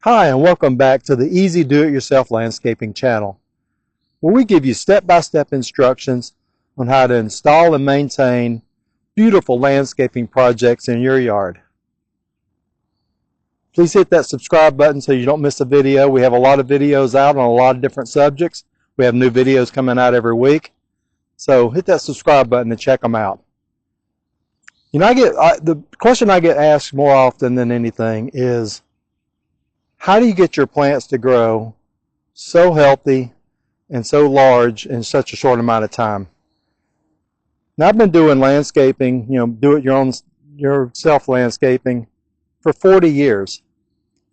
Hi, and welcome back to the Easy Do-It-Yourself Landscaping channel, where we give you step-by-step instructions on how to install and maintain beautiful landscaping projects in your yard. Please hit that subscribe button so you don't miss a video. We have a lot of videos out on a lot of different subjects. We have new videos coming out every week. So hit that subscribe button and check them out. You know, the question I get asked more often than anything is, how do you get your plants to grow so healthy and so large in such a short amount of time? Now, I've been doing landscaping, do-it-yourself landscaping for 40 years.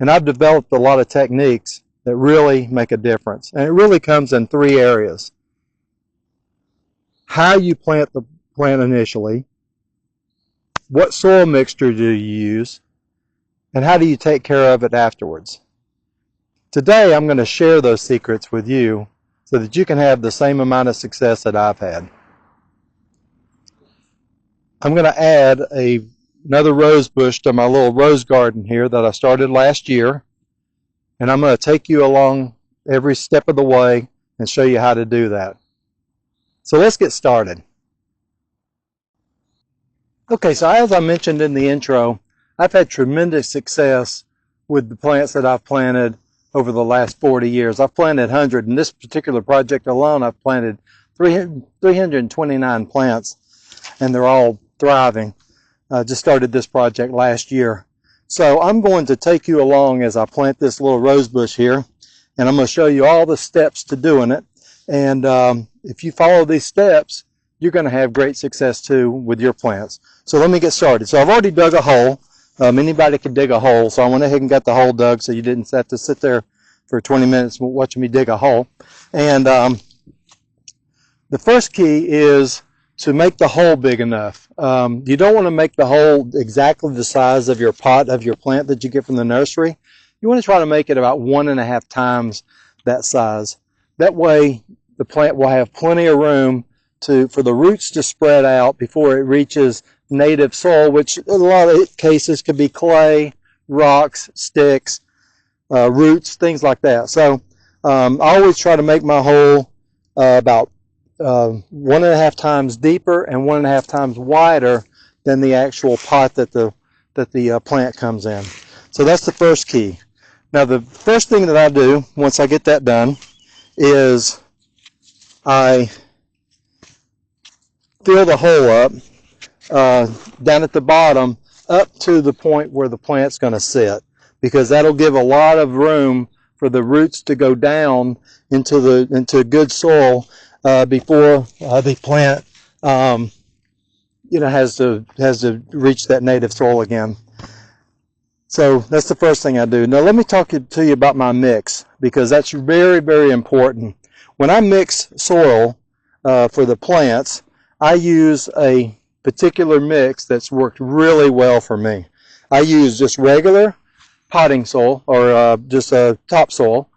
And I've developed a lot of techniques that really make a difference. And it really comes in three areas. How you plant the plant initially, what soil mixture do you use, and how do you take care of it afterwards? Today, I'm going to share those secrets with you so that you can have the same amount of success that I've had. I'm going to add another rose bush to my little rose garden here that I started last year. And I'm going to take you along every step of the way and show you how to do that. So let's get started. Okay, so as I mentioned in the intro, I've had tremendous success with the plants that I've planted over the last 40 years. I've planted hundreds. In this particular project alone, I've planted 329 plants, and they're all thriving. I just started this project last year. So I'm going to take you along as I plant this little rose bush here, and I'm going to show you all the steps to doing it. And if you follow these steps, you're going to have great success too with your plants. So let me get started. So I've already dug a hole. Anybody can dig a hole, so I went ahead and got the hole dug so you didn't have to sit there for 20 minutes watching me dig a hole. And the first key is to make the hole big enough. You don't want to make the hole exactly the size of your pot of your plant that you get from the nursery. You want to try to make it about 1.5 times that size. That way the plant will have plenty of room for the roots to spread out before it reaches native soil, which in a lot of cases could be clay, rocks, sticks, roots, things like that. So I always try to make my hole about 1.5 times deeper and 1.5 times wider than the actual pot that the plant comes in. So that's the first key. Now the first thing that I do once I get that done is I fill the hole up down at the bottom up to the point where the plant's going to sit, because that'll give a lot of room for the roots to go down into good soil before the plant has to reach that native soil again. So that's the first thing I do. Now let me talk to you about my mix, because that's very, very important. When I mix soil for the plants, I use a particular mix that's worked really well for me. I use just regular potting soil, or just topsoil,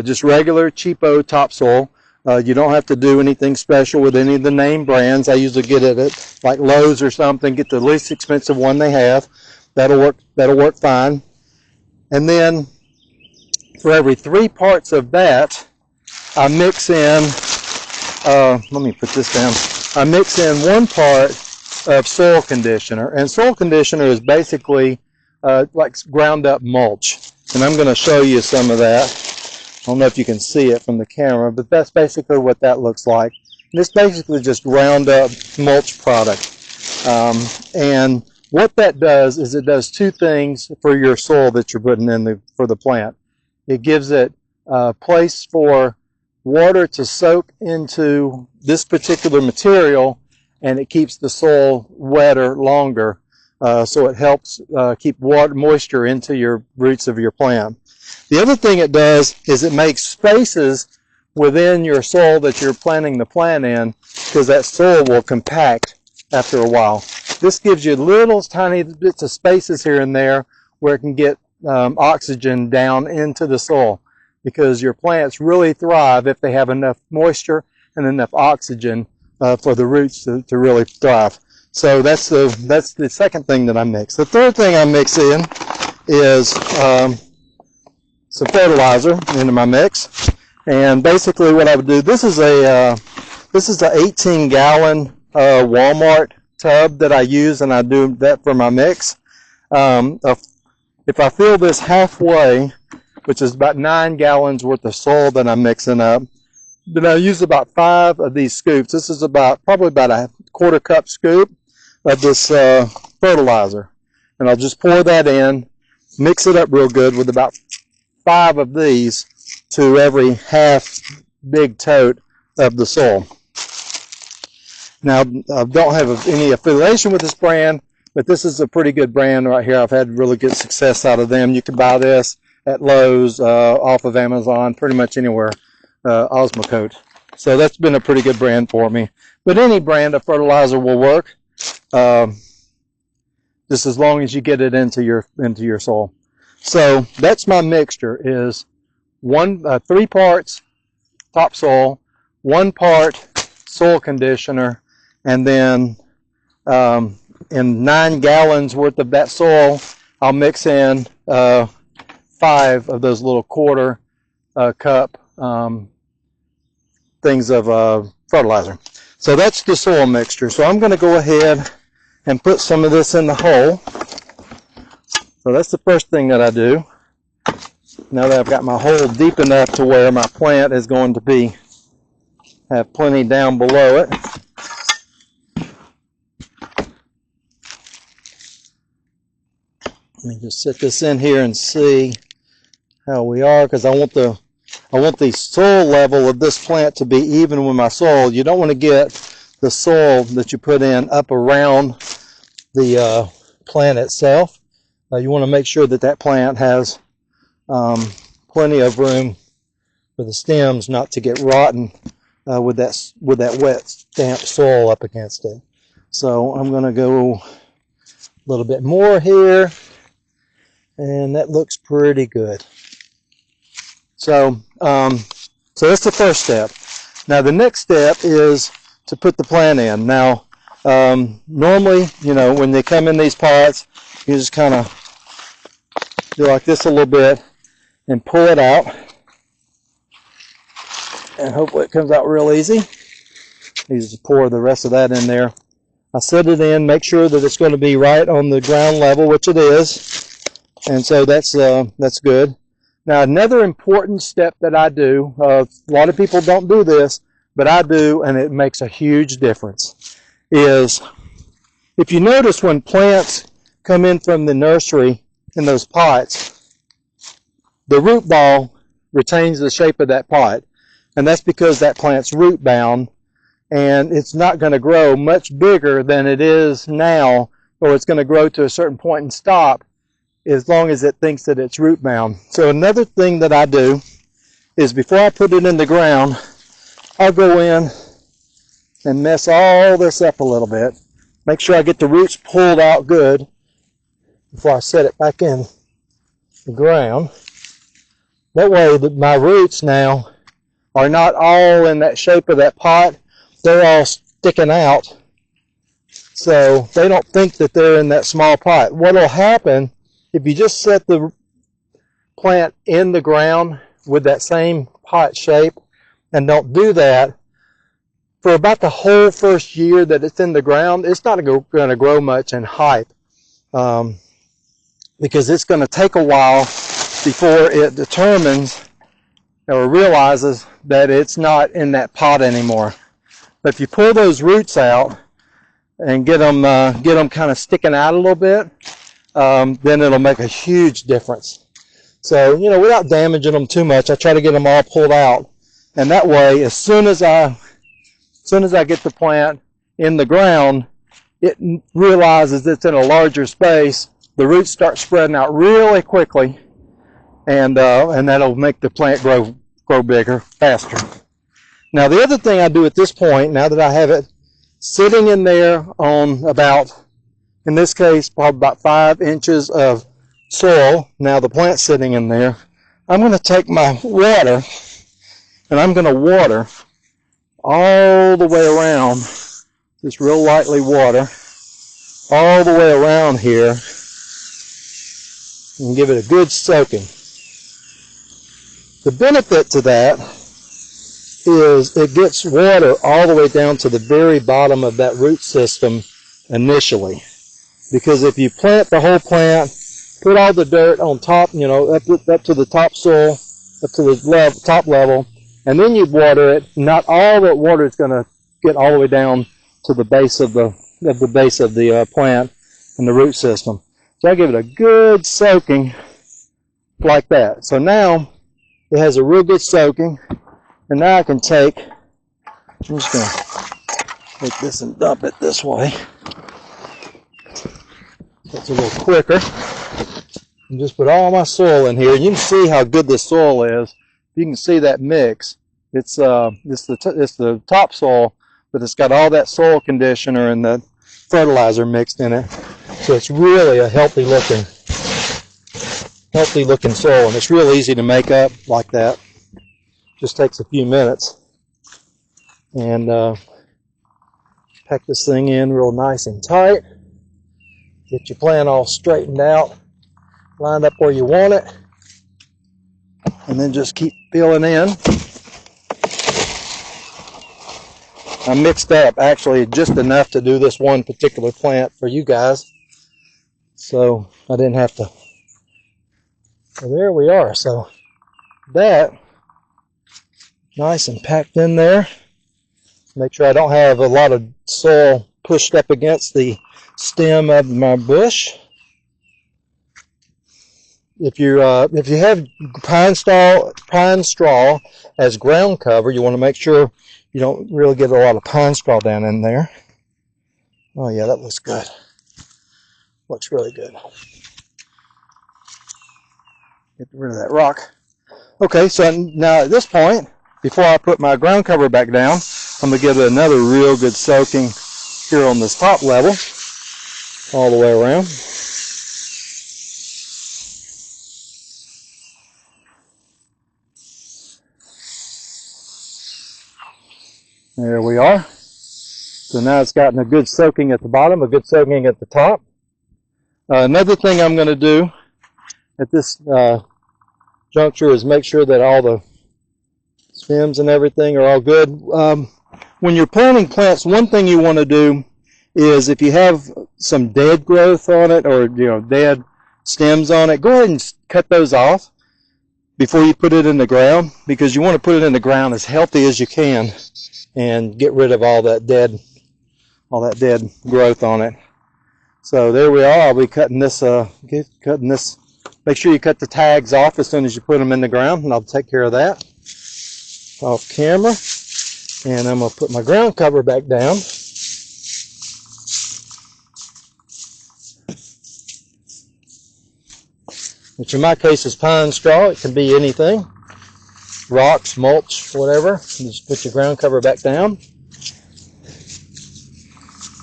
just regular cheapo topsoil. You don't have to do anything special with any of the name brands. I usually get it at like Lowe's or something, get the least expensive one they have. That'll work fine. And then for every 3 parts of that, I mix in, let me put this down. I mix in 1 part of soil conditioner, and soil conditioner is basically like ground up mulch, and I'm going to show you some of that. I don't know if you can see it from the camera, but that's basically what that looks like. And it's basically just ground up mulch product, and what that does is it does 2 things for your soil that you're putting in for the plant. It gives it a place for water to soak into this particular material, and it keeps the soil wetter longer, so it helps keep water moisture into your roots of your plant. The other thing it does is it makes spaces within your soil that you're planting the plant in, because that soil will compact after a while. This gives you little tiny bits of spaces here and there where it can get oxygen down into the soil, because your plants really thrive if they have enough moisture and enough oxygen for the roots to really thrive. So that's the second thing that I mix. The third thing I mix in is some fertilizer into my mix. And basically what I would do, this is a 18-gallon Walmart tub that I use, and I do that for my mix. If I fill this halfway, which is about 9 gallons worth of soil that I'm mixing up, then I use about 5 of these scoops. This is probably about a 1/4 cup scoop of this fertilizer. And I'll just pour that in, mix it up real good with about 5 of these to every half big tote of the soil. Now, I don't have any affiliation with this brand, but this is a pretty good brand right here. I've had really good success out of them. You can buy this at Lowe's, off of Amazon, pretty much anywhere, Osmocote. So that's been a pretty good brand for me. But any brand of fertilizer will work, just as long as you get it into your soil. So that's my mixture, is 3 parts topsoil, 1 part soil conditioner, and then in 9 gallons worth of that soil, I'll mix in 5 of those little 1/4 cup things of fertilizer. So that's the soil mixture. So I'm going to go ahead and put some of this in the hole. So that's the first thing that I do. Now that I've got my hole deep enough to where my plant is going to have plenty down below it. Let me just set this in here and see how we are, because I want the soil level of this plant to be even with my soil. You don't want to get the soil that you put in up around the plant itself. You want to make sure that that plant has plenty of room for the stems not to get rotten with that wet damp soil up against it. So I'm going to go a little bit more here, and that looks pretty good. So so that's the first step. Now the next step is to put the plant in. Now normally, you know, when they come in these pots, you just kind of do like this a little bit and pull it out, and hopefully it comes out real easy. You just pour the rest of that in there. I set it in, make sure that it's going to be right on the ground level, which it is, and so that's good. Now another important step that I do, a lot of people don't do this, but I do, and it makes a huge difference, is if you notice when plants come in from the nursery in those pots, the root ball retains the shape of that pot, and that's because that plant's root bound, and it's not going to grow much bigger than it is now, or it's going to grow to a certain point and stop as long as it thinks that it's root bound. So another thing that I do is before I put it in the ground, I'll go in and mess all this up a little bit. Make sure I get the roots pulled out good before I set it back in the ground. That way my roots now are not all in that shape of that pot. They're all sticking out, so they don't think that they're in that small pot. What will happen if you just set the plant in the ground with that same pot shape and don't do that, for about the whole first year that it's in the ground, it's not going to grow much in height, because it's going to take a while before it determines or realizes that it's not in that pot anymore. But if you pull those roots out and get them kind of sticking out a little bit, then it'll make a huge difference. So, you know, without damaging them too much, I try to get them all pulled out. And that way, as soon as I get the plant in the ground, it realizes it's in a larger space. The roots start spreading out really quickly, and that'll make the plant grow bigger, faster. Now, the other thing I do at this point, now that I have it sitting in there on about, in this case, probably about 5 inches of soil, now the plant's sitting in there, I'm going to take my water, and I'm going to water all the way around, just real lightly water, all the way around here, and give it a good soaking. The benefit to that is it gets water all the way down to the very bottom of that root system initially. Because if you plant the whole plant, put all the dirt on top, you know, up to the topsoil, up to the top level, and then you water it, not all that water is going to get all the way down to the base of the plant and the root system. So I give it a good soaking like that. So now it has a real good soaking, and now I can I'm just going to take this and dump it this way. That's a little quicker. And just put all my soil in here. You can see how good this soil is. You can see that mix. It's the topsoil, but it's got all that soil conditioner and the fertilizer mixed in it. So it's really a healthy looking soil, and it's real easy to make up like that. Just takes a few minutes. And pack this thing in real nice and tight. Get your plant all straightened out, lined up where you want it, and then just keep filling in. I mixed up actually just enough to do this one particular plant for you guys, so I didn't have to. So there we are. So that nice and packed in there. Make sure I don't have a lot of soil pushed up against the stem of my bush. If you have pine straw as ground cover, you want to make sure you don't really get a lot of pine straw down in there. Oh yeah, that looks good. Looks really good. Get rid of that rock. Okay, so now at this point, before I put my ground cover back down, I'm going to give it another real good soaking here on this top level, all the way around. There we are. So now it's gotten a good soaking at the bottom, a good soaking at the top. Another thing I'm going to do at this juncture is make sure that all the stems and everything are all good. When you're planting plants, one thing you want to do is if you have some dead growth on it, or dead stems on it, go ahead and cut those off before you put it in the ground, because you want to put it in the ground as healthy as you can and get rid of all that dead growth on it. So there we are. I'll be cutting this. Make sure you cut the tags off as soon as you put them in the ground, and I'll take care of that off camera. And I'm going to put my ground cover back down. Which in my case is pine straw. It can be anything. Rocks, mulch, whatever. Just put your ground cover back down.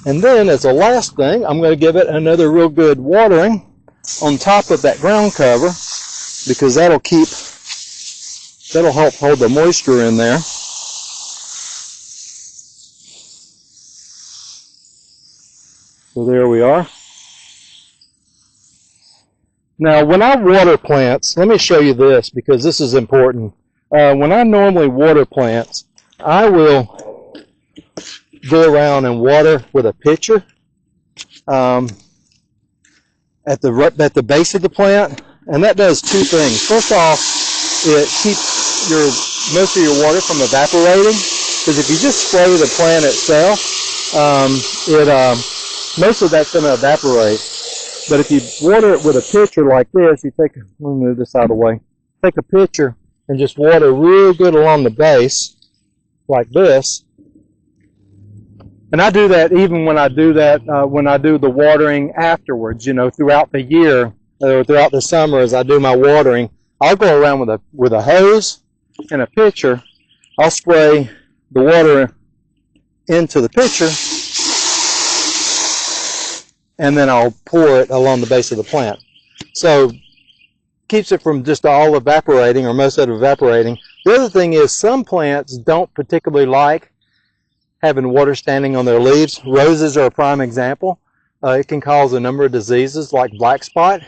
And then as a last thing, I'm going to give it another real good watering on top of that ground cover, because that'll help hold the moisture in there. So there we are. Now when I water plants, let me show you this, because this is important. When I normally water plants, I will go around and water with a pitcher at the base of the plant, and that does two things. First off, it keeps most of your water from evaporating, because if you just spray the plant itself, most of that's going to evaporate. But if you water it with a pitcher like this, let me move this out of the way. Take a pitcher and just water real good along the base, like this. And I do that even when I do the watering afterwards, throughout the year, or throughout the summer as I do my watering. I'll go around with a hose and a pitcher. I'll spray the water into the pitcher, and then I'll pour it along the base of the plant. So keeps it from just all evaporating, or most of it evaporating. The other thing is, some plants don't particularly like having water standing on their leaves. Roses are a prime example. It can cause a number of diseases like black spot.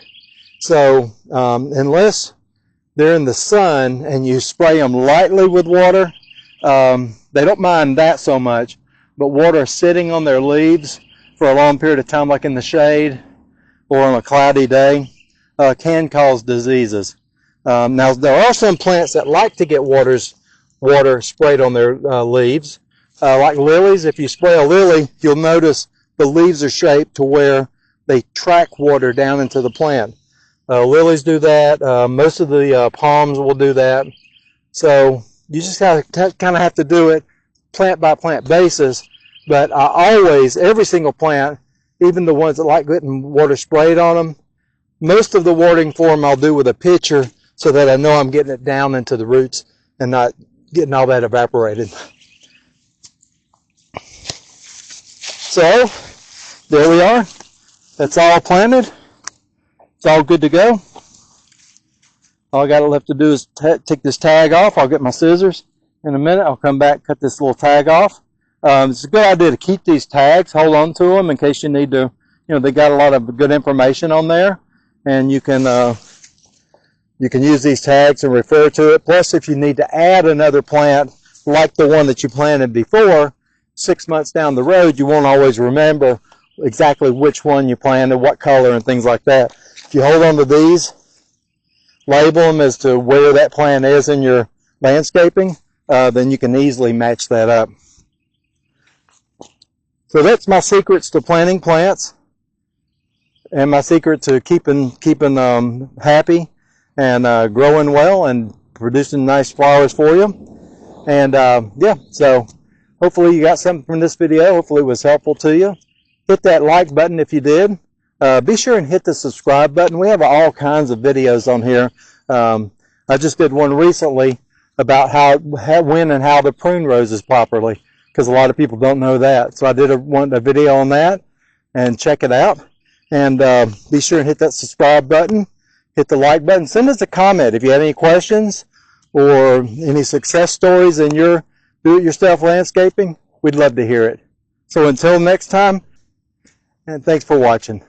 So unless they're in the sun and you spray them lightly with water, they don't mind that so much. But water sitting on their leaves for a long period of time, like in the shade or on a cloudy day, can cause diseases. Now, there are some plants that like to get water sprayed on their leaves. Like lilies, if you spray a lily, you'll notice the leaves are shaped to where they track water down into the plant. Lilies do that. Most of the palms will do that. So you just kind of have to do it plant by plant basis. But every single plant, even the ones that like getting water sprayed on them, most of the watering for them I'll do with a pitcher so that I know I'm getting it down into the roots and not getting all that evaporated. So there we are. That's all planted. It's all good to go. All I got left to do is take this tag off. I'll get my scissors in a minute. I'll come back, cut this little tag off. It's a good idea to keep these tags, hold on to them in case you need to, they got a lot of good information on there, and you can use these tags and refer to it. Plus, if you need to add another plant like the one that you planted before, 6 months down the road, you won't always remember exactly which one you planted, what color, and things like that. If you hold on to these, label them as to where that plant is in your landscaping, then you can easily match that up. So that's my secrets to planting plants, and my secret to keeping happy and growing well and producing nice flowers for you. And yeah, so hopefully you got something from this video. Hopefully it was helpful to you. Hit that like button if you did. Be sure and hit the subscribe button. We have all kinds of videos on here. I just did one recently about when and how to prune roses properly, because a lot of people don't know that. So I did a video on that, and check it out. And be sure and hit that subscribe button, hit the like button. Send us a comment if you have any questions or any success stories in your do-it-yourself landscaping. We'd love to hear it. So until next time, and thanks for watching.